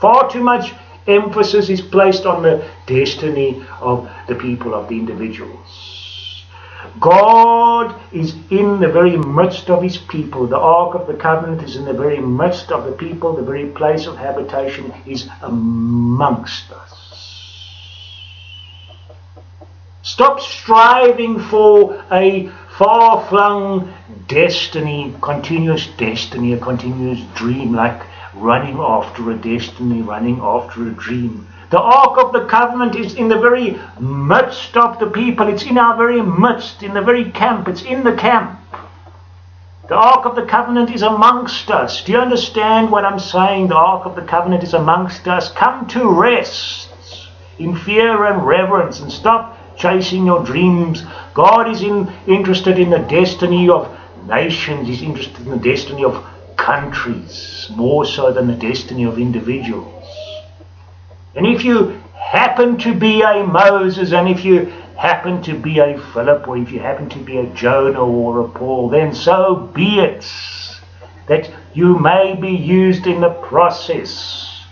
Far too much emphasis is placed on the destiny of the people, of the individuals. God is in the very midst of his people. The Ark of the Covenant is in the very midst of the people. The very place of habitation is amongst us. Stop striving for a far-flung destiny, continuous destiny, a continuous dream, like running after a destiny, running after a dream. The Ark of the Covenant is in the very midst of the people. It's in our very midst, in the very camp. It's in the camp. The Ark of the Covenant is amongst us. Do you understand what I'm saying? The Ark of the Covenant is amongst us. Come to rest in fear and reverence, and stop chasing your dreams. God is interested in the destiny of nations. He's interested in the destiny of countries, more so than the destiny of individuals. And if you happen to be a Moses, and if you happen to be a Philip, or if you happen to be a Jonah or a Paul, then so be it, that you may be used in the process.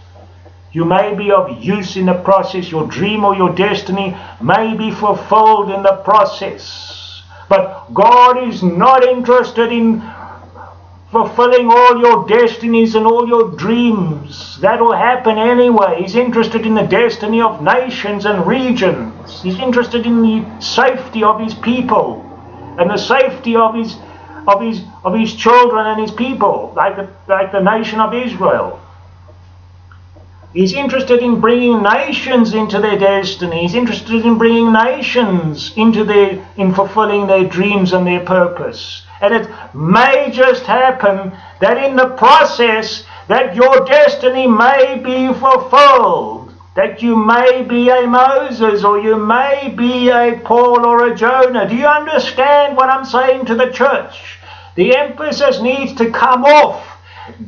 You may be of use in the process. Your dream or your destiny may be fulfilled in the process. But God is not interested in fulfilling all your destinies and all your dreams. That will happen anyway. He's interested in the destiny of nations and regions. He's interested in the safety of his people and the safety of his children and his people, like the nation of Israel. He's interested in bringing nations into their destiny. He's interested in bringing nations in fulfilling their dreams and their purpose. And it may just happen that in the process that your destiny may be fulfilled. That you may be a Moses, or you may be a Paul or a Jonah. Do you understand what I'm saying to the church? The emphasis needs to come off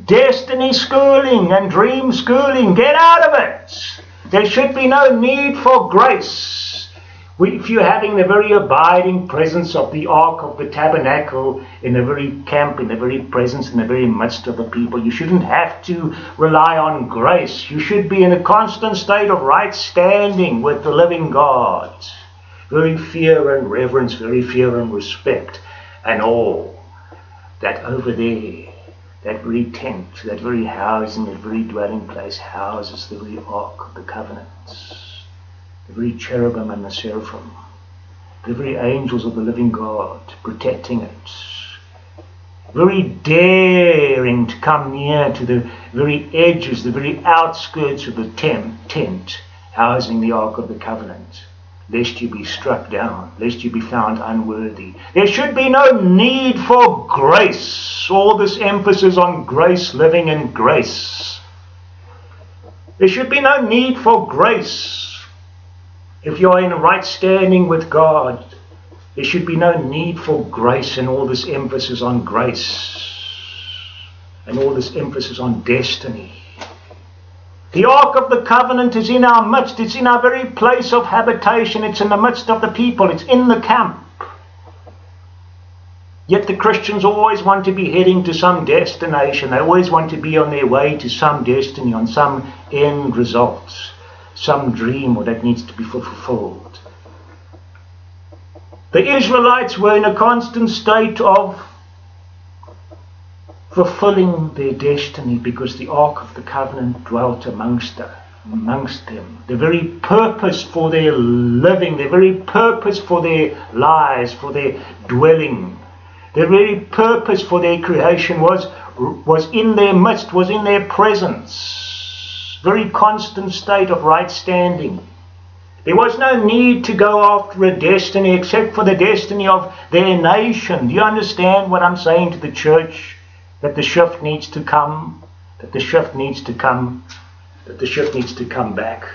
destiny schooling and dream schooling. Get out of it. There should be no need for grace. If you're having the very abiding presence of the Ark of the Tabernacle in the very camp, in the very presence, in the very midst of the people, you shouldn't have to rely on grace. You should be in a constant state of right standing with the living God. Very fear and reverence, very fear and respect, and all that over there. That very tent, that very housing, that very dwelling place houses the very Ark of the Covenant. The very cherubim and the seraphim. The very angels of the living God protecting it. Very daring to come near to the very edges, the very outskirts of the tent housing the Ark of the Covenant. Lest you be struck down, lest you be found unworthy. There should be no need for grace. All this emphasis on grace, living in grace. There should be no need for grace. If you're in right standing with God, there should be no need for grace, and all this emphasis on grace. And all this emphasis on destiny. The Ark of the Covenant is in our midst. It's in our very place of habitation. It's in the midst of the people. It's in the camp. Yet the Christians always want to be heading to some destination. They always want to be on their way to some destiny, on some end result, some dream or that needs to be fulfilled. The Israelites were in a constant state of fulfilling their destiny because the Ark of the Covenant dwelt amongst them. The very purpose for their living, the very purpose for their lives, for their dwelling, the very purpose for their creation was in their midst, was in their presence. Very constant state of right standing. There was no need to go after a destiny except for the destiny of their nation. Do you understand what I'm saying to the church? That the shift needs to come, that the shift needs to come, that the shift needs to come back.